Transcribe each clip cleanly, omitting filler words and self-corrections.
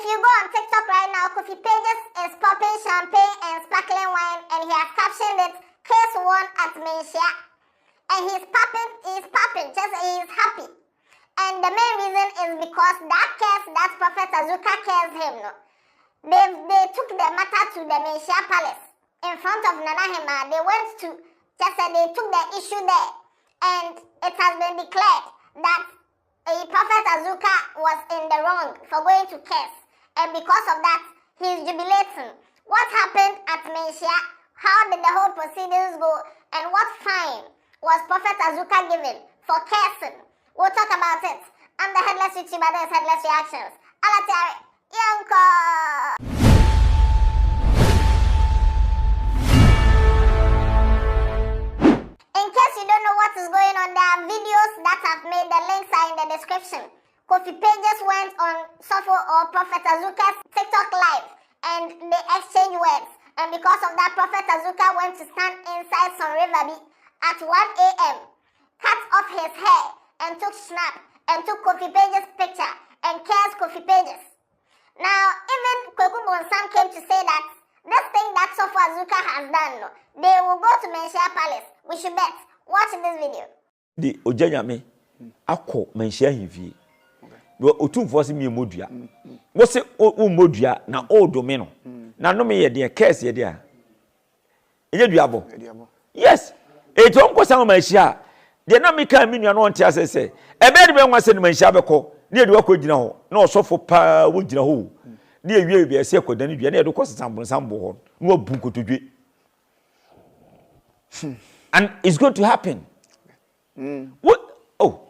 If you go on TikTok right now, Kofi Pages is popping champagne and sparkling wine, and he has captioned it, Case 1 at Manhyia. And he's popping, just he's happy. And the main reason is because that case that Prophet Azuka cares him, no? They took the matter to the Manhyia Palace in front of Nana Hema. They went to, they took the issue there. And it has been declared that Prophet Azuka was in the wrong for going to case. And because of that, he's jubilating. What happened at Manhyia? How did the whole proceedings go? And what fine was Prophet Azuka given for casing? We'll talk about it. I'm the Headless YouTuber, this is Headless Reactions. Alatari, Yanko! In case you don't know what is going on, there are videos that have made, the links are in the description. Kofi Pages went on Sofo or Prophet Azuka's TikTok live and they exchanged words. And because of that, Prophet Azuka went to stand inside some river at 1 a.m., cut off his hair and took snap and took Kofi Pages' picture and cursed Kofi Pages. Now, even Kweku Bonsam came to say that this thing that Sofo Azuka has done, they will go to Manhyia Palace. We should bet. Watch this video. The Ojanyame, Ako Manhyia Hivi. Otumfour si mi modua. Wo se o modua na o domino. Na no me ye de case ye de a. Enye duabo. Yes. E to nko san Manhyia. De na me kan mi nua no nte asese. E be de be nwase no Manhyia beko. Na e de wakọ gina ho. Na osofo pa wo gina ho. Na e wie be se akoda ni dua na e de kosa sambo ho. Na obu nkotodwe. And it's going to happen. What? Oh,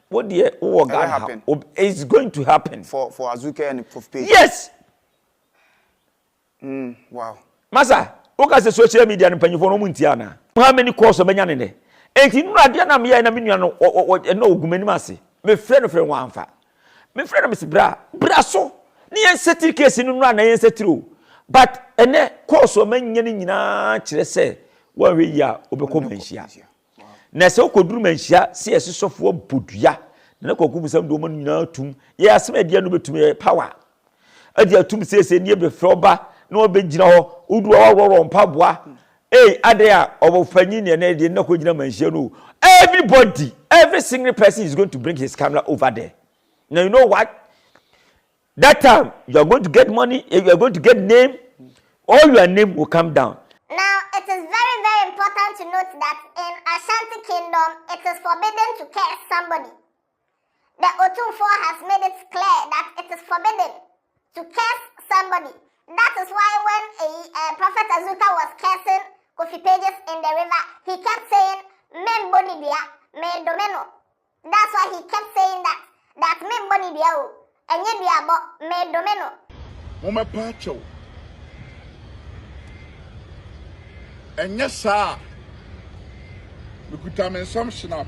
what the God happen? It's going to happen for Azuka and Kofi Pages. Yes. Wow. Masa, oka se social media no panyifo no muntia na. How many calls obenya ne ne? Enti no ade na me ya na me nua no no ogumani mase. Me frɛ no wan fa. Me frɛ no me se bra so. Ni en settle case no no na en settle. But ene calls omenya ni nyina kire se wa we ya obekọ Manhyia. Na se okoduru Manhyia se esosofo bodua. Na kokum sam do man nyina tum. Ye asem adia no betum power. Adia tum se ni be froba na obegyina ho udu wo mpaboa. Ade a obofanyi ne na de na ko gina Manhyia no. Every single person is going to bring his camera over there. Now you know what? That time you are going to get money, you are going to get name, all your name will come down. Now it is very, very important to note that in Ashanti Kingdom it is forbidden to curse somebody. The Otumfour has made it clear that it is forbidden to curse somebody. That is why when Prophet Azuka was cursing Kofi Pages in the river, he kept saying, "Men boni dia, me domeno." That's why he kept saying that men boni dia o, enye dia bo me domeno. Mama pacho. Enye sa. Mekuta men some snap.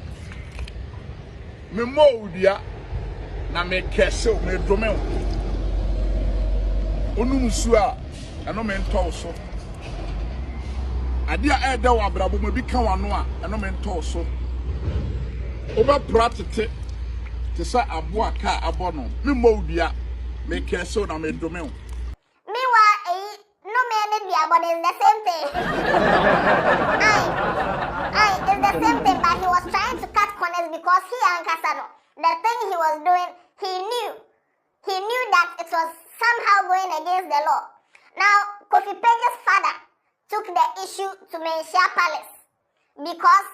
Me mo dia na me kese o me domeno. Onu nsu a eno me ntọ so. Ade a eda wa brabo me bi ka wano a eno me ntọ so. Oba pratete te sa abo aka abono. Me mo dia me kese o na me domeno. But it's the same thing. It's the same thing, but he was trying to cut corners because he and Kasano, the thing he was doing, he knew that it was somehow going against the law. Now, Kofi Pages' father took the issue to Manhyia Palace because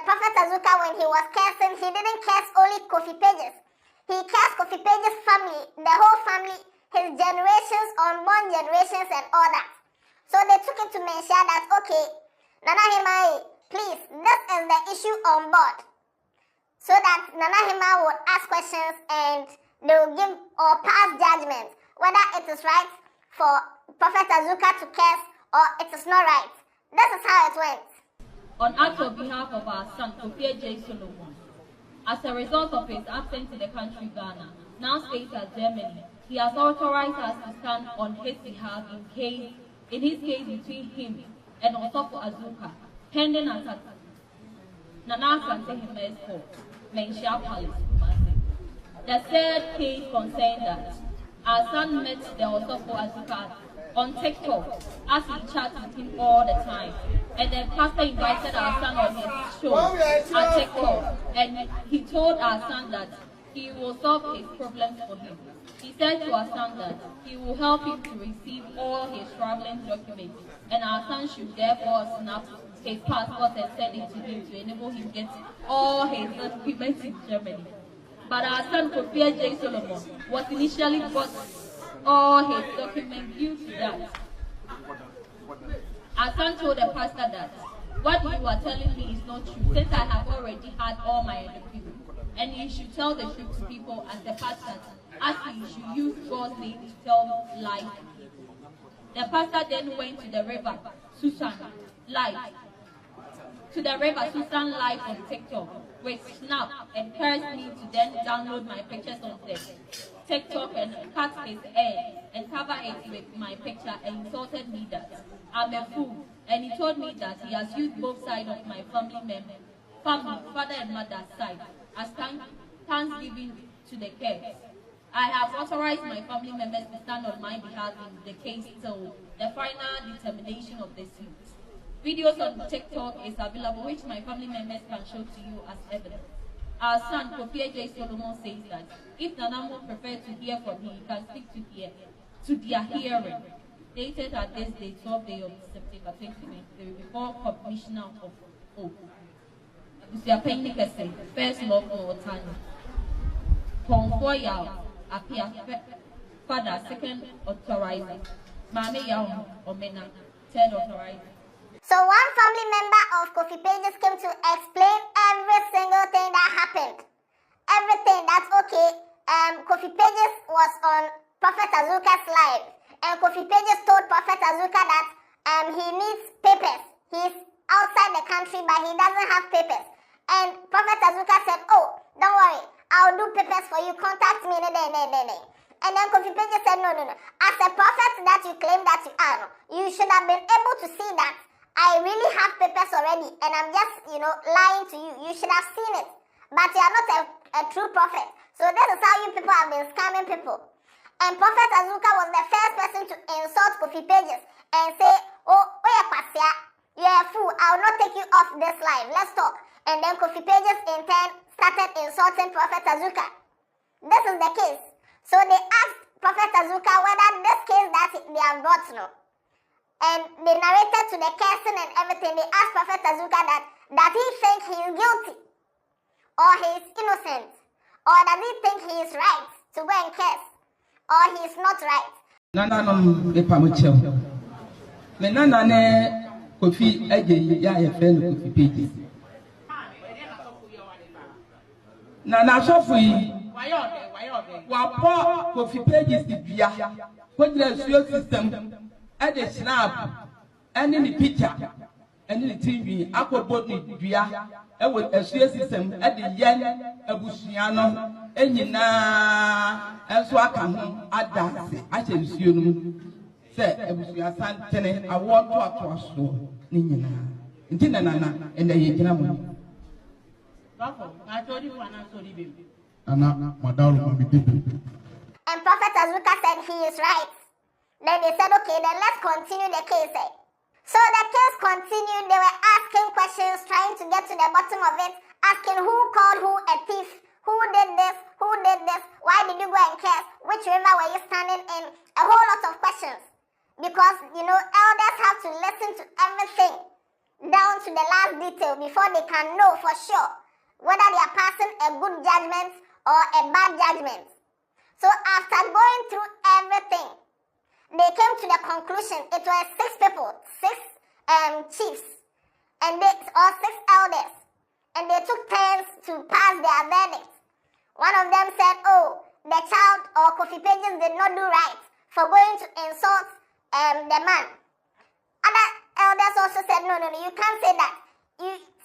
Prophet Azuka, when he was cursing, he didn't curse only Kofi Pages. He cursed Kofi Pages' family, the whole family, his generations, unborn generations and all that. So they took it to Manhyia that, okay, Nana Hema, please, this is the issue on board. So that Nana Hema would ask questions and they will give or pass judgment whether it is right for Prophet Azuka to curse or it is not right. This is how it went. On actual behalf of our son, Kofi Pages, as a result of his absence in the country Ghana, now stays at Germany, he has authorized us to stand on his behalf in his case between him and Otumfour Azuka, pending at Nana Ashanti Court, Manhyia Palace. The third case concerned that Our son met the Otumfour Azuka on TikTok as he chats with him all the time. And then pastor invited our son on his show at TikTok. And he told our son that he will solve his problems for him. He said to our son that he will help him to receive all his traveling documents. And our son should therefore snap his passport and send it to him to enable him to get all his documents in Germany. But our son, Kofi Pages, was initially got all his documents due to that. Our son told the pastor that what you are telling me is not true, since I have already had all my documents. And you should tell the truth to people as the pastor, as you should use God's name to tell lies to people. The pastor then went to the river Susan live on TikTok with Snap, and encouraged me to then download my pictures on the TikTok and cut his hair and cover it with my picture, and insulted me that I'm a fool. And he told me that he has used both sides of my family, father and mother's side, as thanksgiving to the case. I have authorized my family members to stand on my behalf in the case till the final determination of the suit. Videos on TikTok is available, which my family members can show to you as evidence. Our son, Kofi Pages, says that if Nanamo prefers to hear from him, he can speak to their hearing. Dated at this day, 12th day of September 2023, before Commissioner of Hope. First love for Otani. Otumfour Yao appear father, second authorizer. Mame Yao Omena, third authorizer. So one family member of Kofi Pages came to explain every single thing that happened. Everything. That's okay. Kofi Pages was on Prophet Azuka's live, and Kofi Pages told Prophet Azuka that he needs papers. He's outside the country, but he doesn't have papers. And Prophet Azuka said, "Oh, don't worry, I'll do papers for you. Contact me." And then Kofi Pages said, "No. As a prophet that you claim that you are, you should have been able to see that I really have papers already, and I'm just, lying to you. You should have seen it. But you are not a true prophet. So this is how you people have been scamming people." And Prophet Azuka was the first person to insult Kofi Pages and say, "Oh, you're a fool. I will not take you off this live. Let's talk." And then Kofi Pages in turn started insulting Prophet Azuka. This is the case. So they asked Prophet Azuka whether this case that they have brought, and they narrated to the cursing and everything. They asked Prophet Azuka that he think he is guilty, or he is innocent, or does he think he is right to go and curse, or he is not right. Kofi ya friend Kofi Pages. Nana Sofi Wapo Kofi Pages dibia. What the system at the snap and in the picture and in the TV, aqua ni dua, and with a system at the yen, a busiano, and yina, and so I come home at that. I shall assume, said a busian, I walk to a store, Nina, and the Yakin. I told you one, I told you. And Prophet Azuka said he is right. Then they said, "Okay, then let's continue the case." So the case continued. They were asking questions, trying to get to the bottom of it, asking who called who a thief, who did this, why did you go and curse, which river were you standing in, a whole lot of questions. Because, elders have to listen to everything down to the last detail before they can know for sure whether they are passing a good judgment or a bad judgment. So after going through everything, they came to the conclusion it was 6 people, 6 chiefs, and 6 elders, and they took turns to pass their verdict. One of them said, "Oh, the child or Kofi Pages did not do right for going to insult the man." Other elders also said, "No, you can't say that.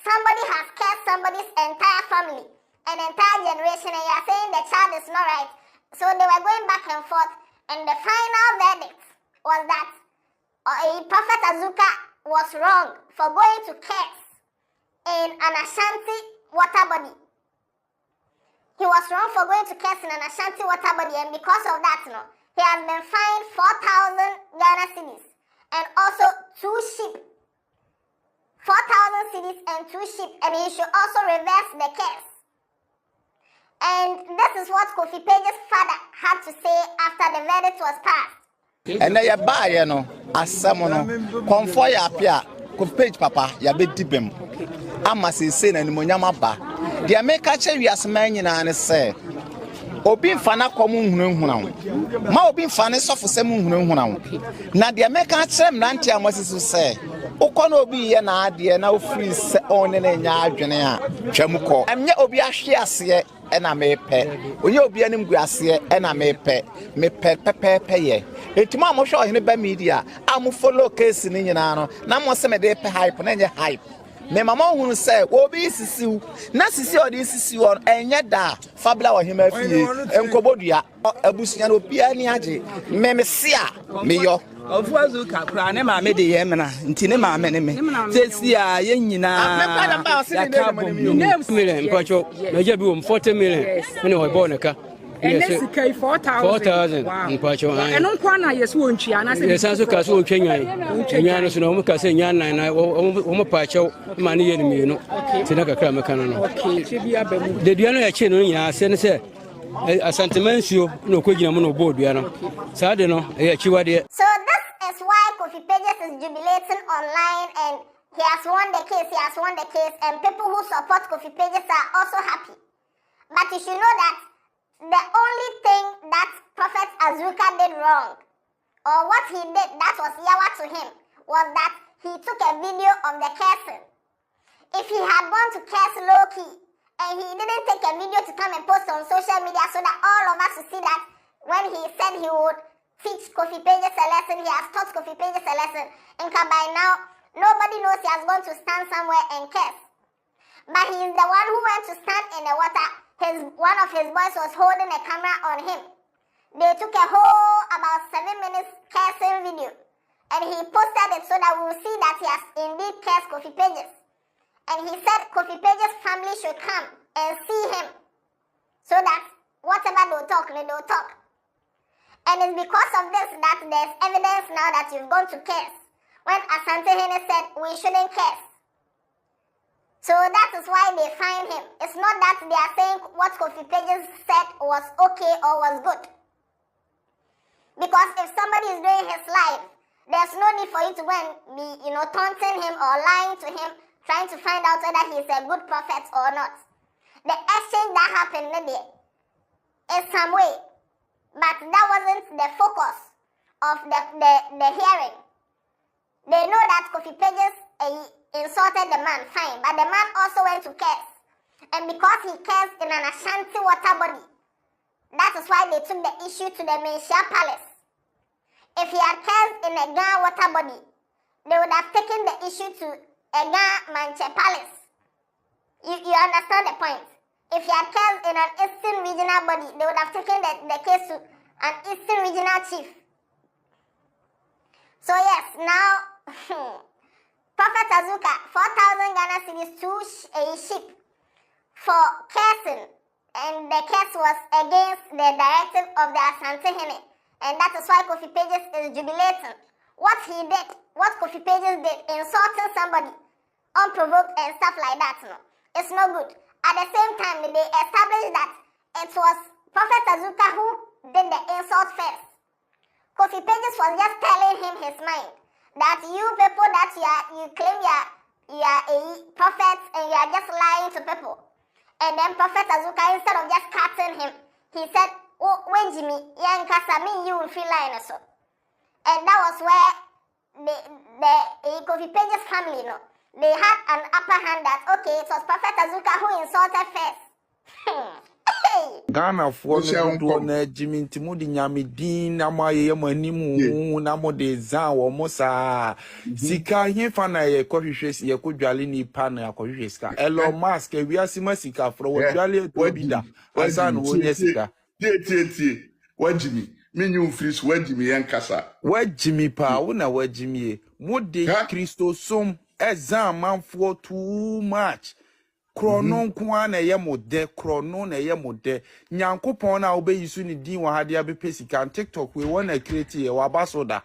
Somebody has cursed somebody's entire family, an entire generation, and you are saying the child is not right." So they were going back and forth. And the final verdict was that Prophet Azuka was wrong for going to curse in an Ashanti water body. He was wrong for going to curse in an Ashanti water body, and because of that, He has been fined 4,000 Ghana cedis and also 2 sheep. 4,000 cedis and 2 sheep, and he should also reverse the case. And this is what Kofi Pages' father had to say after the verdict was passed. And I buy, you know, as someone convoy up here, Kofi Page Papa, ya be dibem. Amasi say na nimonyama ba. The America che we as man and say, Obi fana komu hunhunam. Ma obi fana sofo se mu hunhunam. Na the America che mranti amasi so say, Okono obi ye na ade na ofri se one na nya adwene a twamuko. Emye obi ahwe ase ena mepe. Oye obi anim gu ase ena mepe. Mepe pepepe ye. Etima mo hwe ohene ba media, am follow case ni nyina no. Na mo se me de pe hype na nye hype. Me mama hunu say obi sisiu na sisi odi sisiu on enye da fabla wo hema fie enkobodua abusunya no obi ani age me se a me yo ofu Azuka kra ne ma me de ye mena nti ne ma me ne me sesi a ye nyina me pa da ba se ne million mpacho na je bi wo 40 million me ho bo neka and this is 4,000. Mpacho and on kwana yes won twa na se yes Azuka so twenwan no so no mo ka se nyan nan na wo mo pacho ma ne ye ne mi no ti na kakra me kan no okay che bia ba mu de dua no ya che no nya se ne se Asante Mansio no kwagina mo no bodua no sa de no e achiwade. So this is why Kofi Pages is jubilating online, and he has won the case, and people who support Kofi Pages are also happy. But you should know that the only thing that Prophet Azuka did wrong, or what he did that was yawa to him, was that he took a video of the cursing. If he had gone to curse low-key, and he didn't take a video to come and post on social media so that all of us would see that when he said he would teach Kofi Pages a lesson, he has taught Kofi Pages a lesson, and by now, nobody knows he has gone to stand somewhere and curse. But he is the one who went to stand in the water. One of his boys was holding a camera on him. They took a whole about 7 minutes cursing video, and he posted it so that we will see that he has indeed cursed Kofi Pages. And he said Kofi Pages' family should come and see him so that whatever they'll talk, they'll talk. And it's because of this that there's evidence now that you've gone to curse, when Ashanti Region said we shouldn't curse. So that is why they find him. It's not that they are saying what Kofi Pages said was okay or was good. Because if somebody is doing his life, there's no need for you to go and be, taunting him or lying to him, trying to find out whether he's a good prophet or not. The exchange that happened there is some way, but that wasn't the focus of the hearing. They know that Kofi Pages insulted the man, fine, but the man also went to curse. And because he cursed in an Ashanti water body, that is why they took the issue to the Manhyia Palace. If he had cursed in a Ghana water body, they would have taken the issue to a Manhyia Palace. You understand the point? If he had cursed in an Eastern regional body, they would have taken the case to an Eastern regional chief. So yes, now Prophet Azuka, 4,000 Ghana cedis to a sheep for cursing, and the curse was against the directive of the Ashanti Region, and that is why Kofi Pages is jubilating. What he did, what Kofi Pages did, insulting somebody, unprovoked and stuff like that, it's no good. At the same time, they established that it was Prophet Azuka who did the insult first. Kofi Pages was just telling him his mind, that you people that you claim you are a prophet and you are just lying to people. And then Prophet Azuka, instead of just cutting him, he said, "Oh, when Jimmy, you will feel lying also." And that was where the Kofi Pages family, they had an upper hand that, okay, it was Prophet Azuka who insulted first. Ghana for no na Jimmy Timudi Nyamidin na maye manimu na mode za wo mosa sika hemfa na ye kohwehwe ye kodwale ni pa na akohwehwe sika Elon Musk wiase masika fro wo dwale bida asan wo nye sika tie wajimi menyu fris wajimi yankasa wajimi pa wo na wajimi mode Christosom exam manfo too much Krono nko na ye mode krono na ye mode nyankopon na obeyi su ni din wa hade abepe sika TikTok we wona create ye wa basoda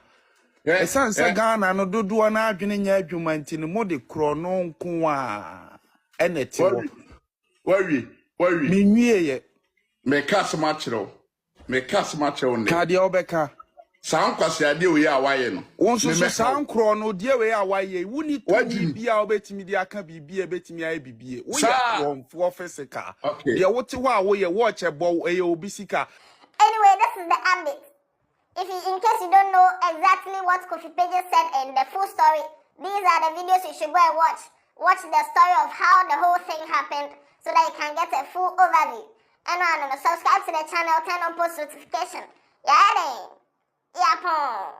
esanse Ghana no dodo na adwene nya adwuma ntini mode krono nko a enete wo worry menwie ye me kasma chiro ne ka de obeka san kwase ade oyi a waye no wonso so san krono de we a waye wuni to bibia obetimi de aka bibia betimi aye bibie wo ya kromfo physical de wote ho a wo ye watch ebo eye obisika. Anyway, this is the update. In case you don't know exactly what Kofi Pages said in the full story, these are the videos you should go and watch. Watch the story of how the whole thing happened so that you can get a full overview. And subscribe to the channel, turn on post notification. Yeah, then. Yeah,